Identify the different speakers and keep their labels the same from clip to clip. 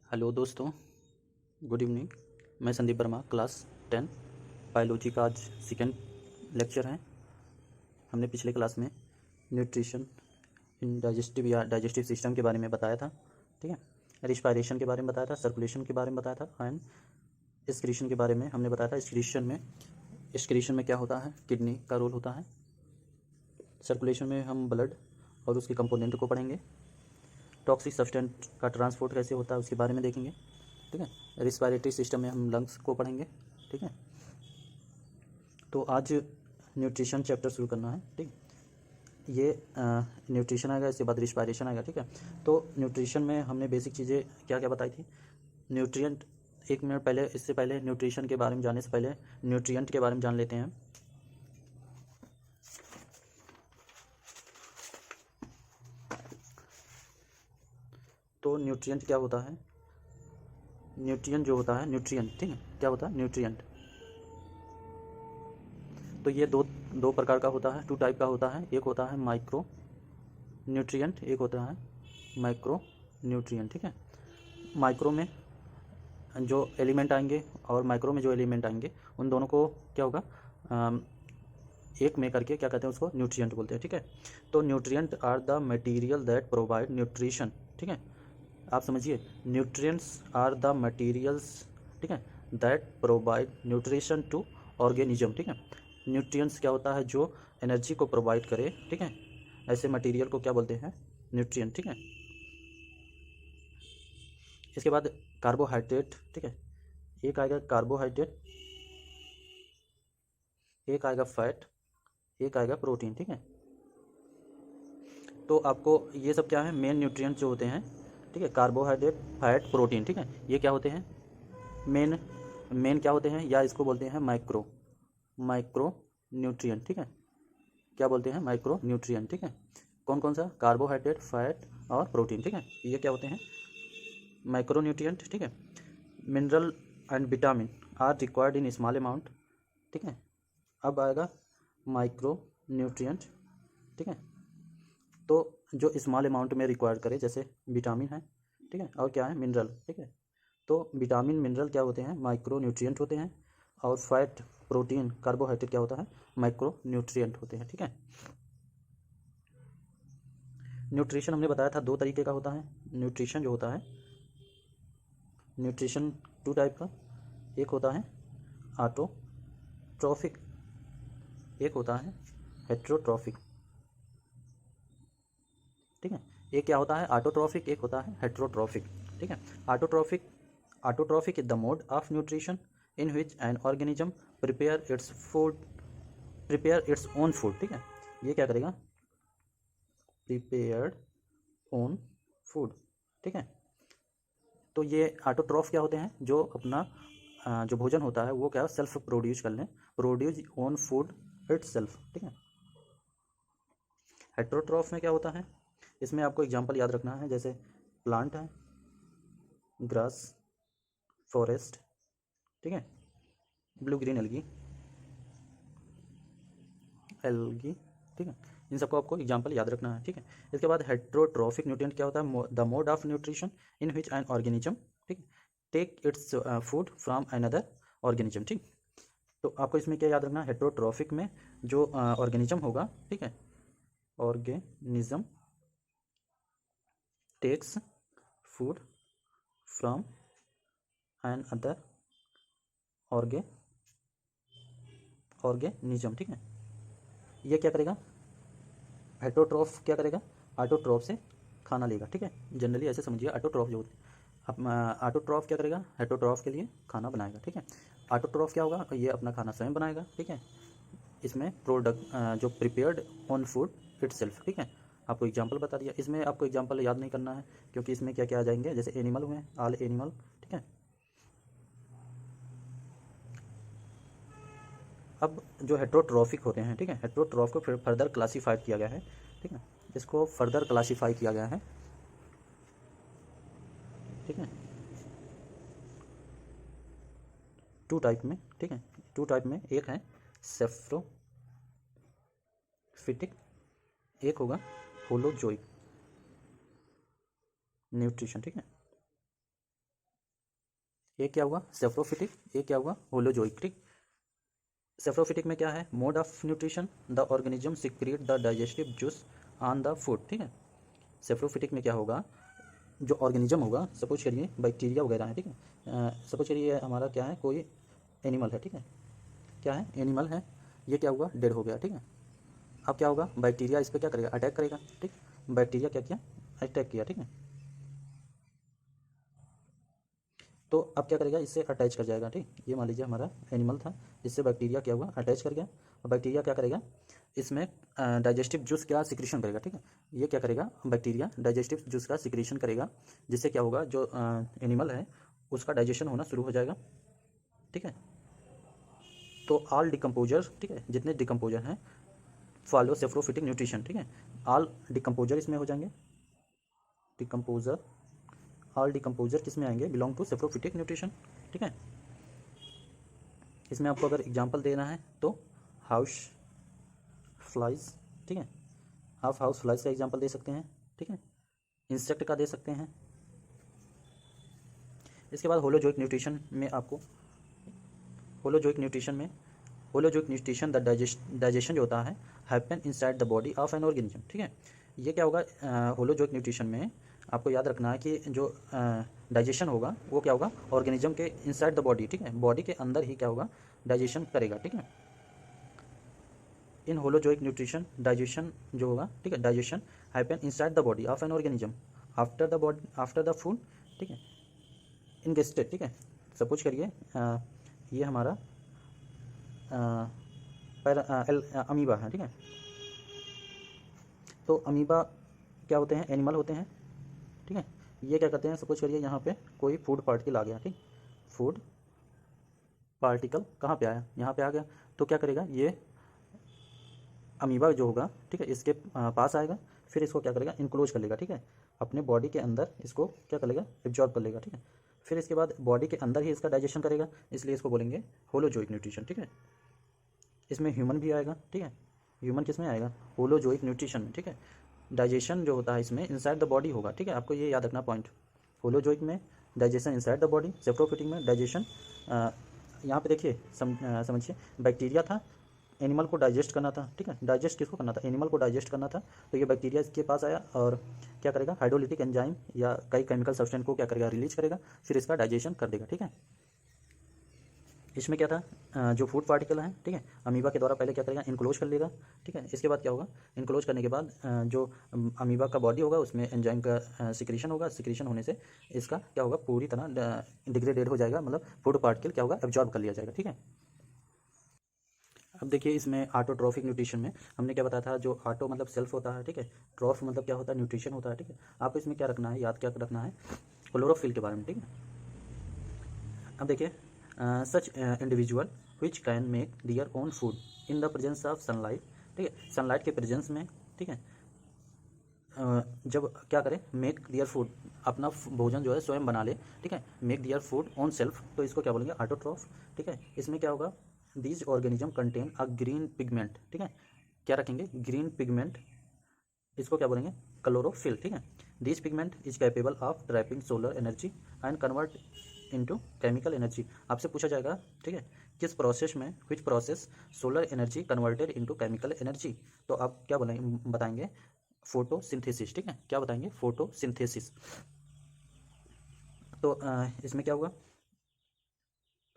Speaker 1: Hello दोस्तों, good evening. मैं Sandeep Verma, class 10 biology का आज सेकेंड लेक्चर है। हमने पिछले क्लास में न्यूट्रिशन इन डाइजेस्टिव या डाइजेस्टिव सिस्टम के बारे में बताया था, ठीक है। रिस्पायरेशन के बारे में बताया था, सर्कुलेशन के बारे में बताया था एंड एक्सक्रीशन के बारे में हमने बताया था। एक्सक्रीशन में क्या होता है, किडनी का रोल होता है। सर्कुलेशन में हम ब्लड और उसके कंपोनेंट को पढ़ेंगे। टॉक्सिक सब्सटेंस का ट्रांसपोर्ट कैसे होता है उसके बारे में देखेंगे, ठीक है। रिस्पायरेटरी सिस्टम में हम लंग्स को पढ़ेंगे, ठीक है। तो आज न्यूट्रिशन चैप्टर शुरू करना है, ठीक। ये न्यूट्रिशन आएगा, इसके बाद रिस्पायरेशन आएगा, ठीक है। तो न्यूट्रिशन में हमने बेसिक चीज़ें क्या क्या बताई थी। न्यूट्रिएंट, एक मिनट पहले, इससे पहले न्यूट्रिशन के बारे में जानने से पहले न्यूट्रिएंट के बारे में जान लेते हैं। तो न्यूट्रिएंट क्या होता है, न्यूट्रिएंट जो होता है, न्यूट्रिएंट, ठीक है, क्या होता है न्यूट्रिएंट। तो ये दो प्रकार का होता है, टू टाइप का होता है। एक होता है माइक्रो न्यूट्रिएंट, एक होता है माइक्रो न्यूट्रिएंट, ठीक है। माइक्रो में जो एलिमेंट आएंगे और माइक्रो में जो एलिमेंट आएंगे उन दोनों को क्या होगा, एक में करके क्या कहते हैं, उसको न्यूट्रिएंट बोलते हैं, ठीक है। तो nutrient are the material that provide nutrition, ठीक है। आप समझिए, न्यूट्रिएंट्स आर द मटेरियल्स, ठीक है, that provide nutrition to organism, ठीक है। न्यूट्रिएंट्स क्या होता है, जो एनर्जी को प्रोवाइड करे, ठीक है। ऐसे मटेरियल को क्या बोलते हैं, न्यूट्रिएंट, ठीक है। इसके बाद कार्बोहाइड्रेट, ठीक है। एक आएगा कार्बोहाइड्रेट, एक आएगा फैट, एक आएगा प्रोटीन, ठीक है। तो आपको ये सब क्या है, मेन न्यूट्रिएंट्स जो होते हैं, ठीक है। कार्बोहाइड्रेट, फैट, प्रोटीन, ठीक है, ये क्या होते हैं, मेन मेन क्या होते हैं, या इसको बोलते हैं माइक्रो न्यूट्रिएंट, ठीक है। क्या बोलते हैं, माइक्रो न्यूट्रिएंट, ठीक है। कौन कौन सा, कार्बोहाइड्रेट, फैट और प्रोटीन, ठीक है, ये क्या होते हैं, माइक्रो न्यूट्रिएंट, ठीक है। Mineral and vitamin are required in small amount, ठीक है। अब आएगा माइक्रो न्यूट्रिएंट, ठीक है। तो जो स्मॉल अमाउंट में रिक्वायर करे, जैसे विटामिन है, ठीक है, और क्या है, मिनरल, ठीक है। तो विटामिन मिनरल क्या होते हैं, माइक्रो न्यूट्रिएंट होते हैं। और फैट, प्रोटीन, कार्बोहाइड्रेट क्या होता है, माइक्रो न्यूट्रिएंट होते हैं, ठीक है। न्यूट्रिशन हमने बताया था दो तरीके का होता है। न्यूट्रिशन जो होता है, न्यूट्रिशन टू टाइप का, एक होता है ऑटोट्रॉफिक, एक होता है हेट्रोट्रॉफिक, ठीक है। एक क्या होता है, ऑटोट्रॉफिक, एक होता है हेट्रोट्रॉफिक, ठीक है। Autotrophic autotrophic is the mode of nutrition in which an organism prepare its own food, ठीक है। ये क्या करेगा, प्रिपेयर्ड ओन फूड, ठीक है। तो ये ऑटोट्रॉफ क्या होते हैं, जो अपना जो भोजन होता है वो क्या सेल्फ प्रोड्यूस कर लें, produce own food it self, ठीक है। हेट्रोट्रॉफ में क्या होता है, इसमें आपको एग्जांपल याद रखना है, जैसे प्लांट है, ग्रास, फॉरेस्ट, ठीक है, ब्लू ग्रीन एल्गी, ठीक है। इन सबको आपको एग्जांपल याद रखना है, ठीक है। इसके बाद हेट्रोट्रॉफिक न्यूट्रिएंट क्या होता है, the mode of nutrition in which an organism, ठीक, take its food from another organism, ठीक। तो आपको इसमें क्या याद रखना है, हेट्रोट्रॉफिक में जो ऑर्गेनिज्म होगा, ठीक है, organism takes food from another organism, ठीक है। ये क्या करेगा, हेट्रोट्रॉफ क्या करेगा, ऑटोट्रॉफ से खाना लेगा, ठीक है। जनरली ऐसे समझिए, ऑटोट्रॉफ जो होते हैं, ऑटोट्रॉफ क्या करेगा, हेट्रोट्रॉफ के लिए खाना बनाएगा, ठीक है। ऑटोट्रॉफ क्या होगा, ये अपना खाना स्वयं बनाएगा, ठीक है। इसमें प्रोडक्ट जो prepared on food it self, ठीक है। आपको एग्जाम्पल बता दिया, इसमें आपको एग्जाम्पल याद नहीं करना है, क्योंकि इसमें क्या क्या आ जाएंगे, जैसे एनिमल हुए, ऑल एनिमल, ठीक है। अब जो हेट्रोट्रॉफिक होते हैं, ठीक है, हेट्रोट्रॉफ को फिर फर्दर क्लासीफाइड किया गया है, ठीक है। इसको फर्दर क्लासीफाई किया गया है, ठीक है, टू टाइप में, ठीक है। टू टाइप में एक है सेफ्रोफिटिक, एक होगा होलोजोइक न्यूट्रिशन, ठीक है। एक क्या हुआ सेफ्रोफिटिक, एक क्या हुआ होलोजोइक। ठीक, सेफ्रोफिटिक में क्या है, mode of nutrition, the organism secrete the digestive juice on the food. ठीक है, सेफ्रोफिटिक में क्या होगा, जो ऑर्गेनिज्म होगा, सपोज करिए बैक्टीरिया वगैरह है, ठीक है, सपोज करिए हमारा क्या है, कोई एनिमल है, ठीक है, क्या है, एनिमल है, ये क्या हुआ, डेड हो गया। ठीक है, अब क्या होगा, बैक्टीरिया इस पर क्या करेगा, अटैक करेगा। ठीक, बैक्टीरिया क्या किया, अटैक किया। ठीक है, तो अब क्या करेगा, इससे अटैच कर जाएगा। ठीक, ये मान लीजिए हमारा एनिमल था, इससे बैक्टीरिया क्या हुआ, अटैच कर गया। और बैक्टीरिया क्या करेगा, इसमें डाइजेस्टिव जूस क्या सिक्रीशन करेगा। ठीक है, ये क्या करेगा, बैक्टीरिया डाइजेस्टिव जूस का सिक्रीशन करेगा, जिससे क्या होगा, जो एनिमल है उसका डाइजेशन होना शुरू हो जाएगा। ठीक है, तो ऑल डिकम्पोजर, ठीक है, जितने डिकम्पोजर हैं फॉलो सेफ्रोफिटिक न्यूट्रिशन। ठीक है, ऑल डिकम्पोजर इसमें हो जाएंगे, डिकम्पोजर, ऑल डिकम्पोजर किस में आएंगे, बिलोंग टू सेफ्रोफिटिक न्यूट्रिशन। ठीक है, इसमें आपको अगर एग्जांपल देना है तो हाउस फ्लाइज, ठीक है, आप हाउस फ्लाइज का एग्जांपल दे सकते हैं। ठीक है, इंसेक्ट का दे सकते हैं। इसके बाद होलोजोइक न्यूट्रिशन में आपको, होलोजोइक न्यूट्रिशन में, होलोजोइक न्यूट्रिशन द डाइजेशन जो होता है happen inside the body of N organism. ठीक है, ये क्या होगा, होलोजोइक न्यूट्रिशन में आपको याद रखना है कि जो डाइजेशन होगा वो क्या होगा, ऑर्गेनिज्म के इनसाइड द बॉडी। ठीक है, बॉडी के अंदर ही क्या होगा, डाइजेशन करेगा। ठीक है, इन होलोजोइक न्यूट्रिशन डाइजेशन जो होगा, ठीक है, digestion happen inside the body of an organism after the body, after the food. ठीक है, इनगेस्टेड। ठीक है, सपोज करिए ये हमारा अमीबा है। ठीक है, तो अमीबा क्या होते हैं, एनिमल होते हैं। ठीक है, ये क्या करते हैं, सपोज करिए यहाँ पे कोई फूड पार्टिकल आ गया। ठीक, फूड पार्टिकल कहाँ पे आया, यहाँ पे आ गया, तो क्या करेगा, ये अमीबा जो होगा, ठीक है, इसके पास आएगा, फिर इसको क्या करेगा, इनक्लोज कर लेगा। ठीक है, अपने बॉडी के अंदर इसको क्या कर लेगा, एब्जॉर्ब कर लेगा। ठीक है, फिर इसके बाद बॉडी के अंदर ही इसका डाइजेशन करेगा, इसलिए इसको बोलेंगे होलोजोइक न्यूट्रिशन। ठीक है, इसमें ह्यूमन भी आएगा। ठीक है, ह्यूमन किस में आएगा, होलोजोइक न्यूट्रिशन में। ठीक है, डाइजेशन जो होता है इसमें इनसाइड द बॉडी होगा। ठीक है, आपको ये याद रखना पॉइंट, होलोजोइक में डाइजेशन इनसाइड द बॉडी, सेफ्रोफिटिक में डाइजेशन, यहाँ पे देखिए समझिए, बैक्टीरिया था, एनिमल को डाइजेस्ट करना था। ठीक है, डाइजेस्ट किसको करना था, एनिमल को डाइजेस्ट करना था, तो ये बैक्टीरिया इसके पास आया और क्या करेगा, हाइड्रोलिटिक एंजाइम या कई केमिकल सब्सटेंस को क्या करेगा, रिलीज करेगा, फिर इसका डाइजेशन कर देगा। ठीक है, इसमें क्या था, जो फूड पार्टिकल हैं, ठीक है, अमीबा के द्वारा पहले क्या करेगा, इनक्लोज कर लेगा। ठीक है, इसके बाद क्या होगा, इनक्लोज करने के बाद जो अमीबा का बॉडी होगा उसमें एंजाइम का सिक्रीशन होगा, सिक्रीशन होने से इसका क्या होगा, पूरी तरह डिग्रेडेड हो जाएगा, मतलब फूड पार्टिकल क्या होगा, एब्जॉर्ब कर लिया जाएगा। ठीक है, अब देखिए इसमें ऑटोट्रॉफिक न्यूट्रिशन में हमने क्या बताया था, जो ऑटो मतलब सेल्फ होता है, ठीक है, ट्रॉफ मतलब क्या होता है, न्यूट्रिशन होता है। ठीक है, आपको इसमें क्या रखना है, याद क्या रखना है, क्लोरोफिल के बारे में। ठीक है, अब देखिए such individual which can make their own food in the presence of sunlight. ठीक है, सनलाइट के प्रेजेंस में, ठीक है, जब क्या करें, मेक दियर फूड, अपना भोजन जो है स्वयं बना ले। ठीक है, make their food on self, तो इसको क्या बोलेंगे, ऑटोट्रॉफ। ठीक है, इसमें क्या होगा, these organism contain a green pigment. ठीक है, क्या रखेंगे, ग्रीन पिगमेंट, इसको क्या बोलेंगे, क्लोरोफिल। ठीक है, this pigment is capable of trapping solar energy and convert into chemical energy. आपसे पूछा जाएगा, ठीक है, किस प्रोसेस में, which process solar energy converted into chemical energy, तो आप क्या बताएंगे, फोटोसिंथेसिस। ठीक है, क्या बताएंगे, फोटोसिंथेसिस। तो इसमें क्या होगा,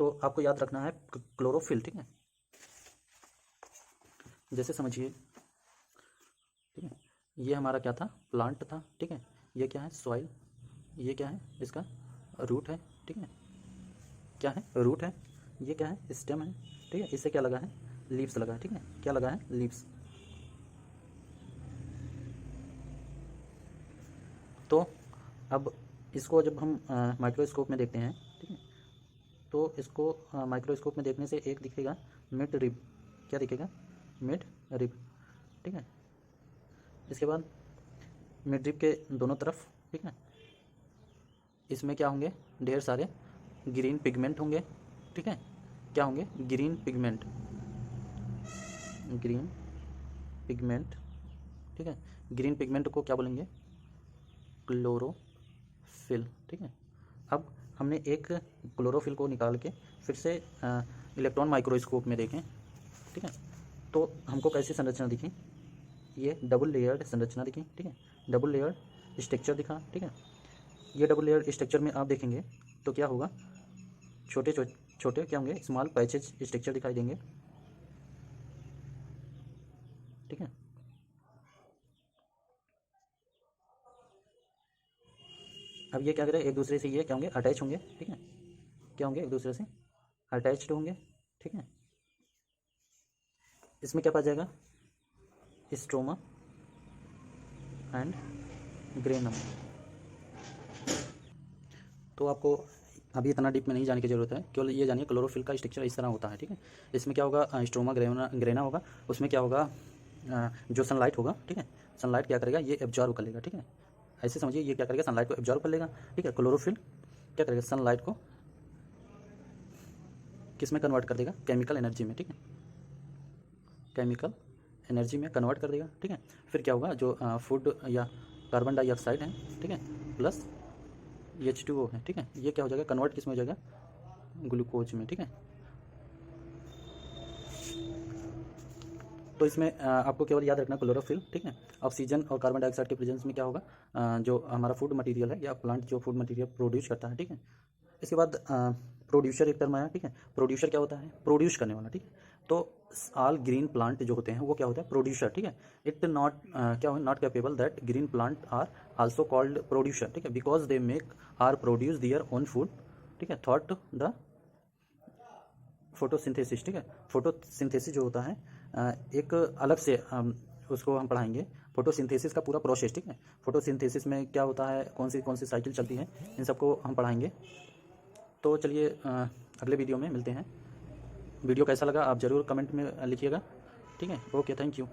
Speaker 1: तो आपको याद रखना है क्लोरोफिल। ठीक है, जैसे समझिए, ठीक है, ये हमारा क्या था, प्लांट था। ठीक है, ये क्या है, सॉइल, ये क्या है, इसका रूट है। ठीक है, क्या है, रूट है, ये क्या है, स्टेम है। ठीक है, इससे क्या लगा है, लीव्स लगा है। ठीक है, क्या लगा है, लीव्स। तो अब इसको जब हम माइक्रोस्कोप में देखते हैं, ठीक है, तो इसको माइक्रोस्कोप में देखने से एक दिखेगा मिड रिब, क्या दिखेगा, मिड रिब। ठीक है, इसके बाद मिड रिब के दोनों तरफ, ठीक है, इसमें क्या होंगे, ढेर सारे ग्रीन पिगमेंट होंगे। ठीक है, क्या होंगे, ग्रीन पिगमेंट, ग्रीन पिगमेंट। ठीक है, ग्रीन पिगमेंट को क्या बोलेंगे, क्लोरोफिल। ठीक है, अब हमने एक क्लोरोफिल को निकाल के फिर से इलेक्ट्रॉन माइक्रोस्कोप में देखें, ठीक है, तो हमको कैसी संरचना दिखी, ये डबल लेयर्ड संरचना दिखी, ठीक है, डबल लेयर्ड स्ट्रक्चर दिखा, ठीक है। ये डबल लेयर्ड स्ट्रक्चर में आप देखेंगे तो क्या होगा, छोटे छोटे क्या होंगे, स्मॉल पैचेज स्ट्रक्चर दिखाई देंगे, ठीक है। अब ये क्या करें, एक दूसरे से ये क्या होंगे, अटैच होंगे, ठीक है, क्या होंगे, एक दूसरे से अटैच्ड होंगे, ठीक है। इसमें क्या पाया जाएगा, स्ट्रोमा एंड ग्रेनम। तो आपको अभी इतना डीप में नहीं जाने की जरूरत है, केवल ये जानिए क्लोरोफिल का स्ट्रक्चर इस तरह होता है, ठीक है। इसमें क्या होगा, स्ट्रोमा ग्रेना होगा, उसमें क्या होगा, जो सनलाइट होगा, ठीक है, सनलाइट क्या करेगा, ये एब्जॉर्व कर लेगा, ठीक है, ऐसे समझिए, ये क्या करेगा, सनलाइट को एब्जॉर्व कर लेगा, ठीक है। क्लोरोफिल क्या करेगा, सनलाइट को किस में कन्वर्ट कर देगा, केमिकल एनर्जी में, ठीक है, केमिकल एनर्जी में कन्वर्ट कर देगा, ठीक है। फिर क्या होगा, जो फूड या कार्बन डाइऑक्साइड है, ठीक है, प्लस H2O है, ठीक है, ये क्या हो जाएगा, कन्वर्ट किस में हो जाएगा, ग्लूकोज में, ठीक है। तो इसमें आपको केवल याद रखना क्लोरोफिल, ठीक है, ऑक्सीजन और कार्बन डाइऑक्साइड के प्रेजेंस में क्या होगा, जो हमारा फूड मटेरियल है या प्लांट जो फूड मटेरियल प्रोड्यूस करता है, ठीक है। इसके बाद प्रोड्यूसर एक टर्म आया, ठीक है, प्रोड्यूसर क्या होता है, प्रोड्यूस करने वाला, ठीक है। तो ऑल ग्रीन प्लांट जो होते हैं वो क्या होता है, प्रोड्यूसर, ठीक है। इट नॉट क्या हो, not capable that green plant are also called producer, ठीक है, because they make or produce their own food, ठीक है, थॉट द फोटोसिंथेसिस, ठीक है। फोटोसिंथेसिस जो होता है एक अलग से उसको हम पढ़ाएंगे, फोटोसिंथेसिस का पूरा प्रोसेस, ठीक है। फोटोसिंथेसिस में क्या होता है, कौन सी साइकिल चलती है, इन सबको हम पढ़ाएंगे। तो चलिए अगले वीडियो में मिलते हैं। वीडियो कैसा लगा आप ज़रूर कमेंट में लिखिएगा, ठीक है। Okay, thank you.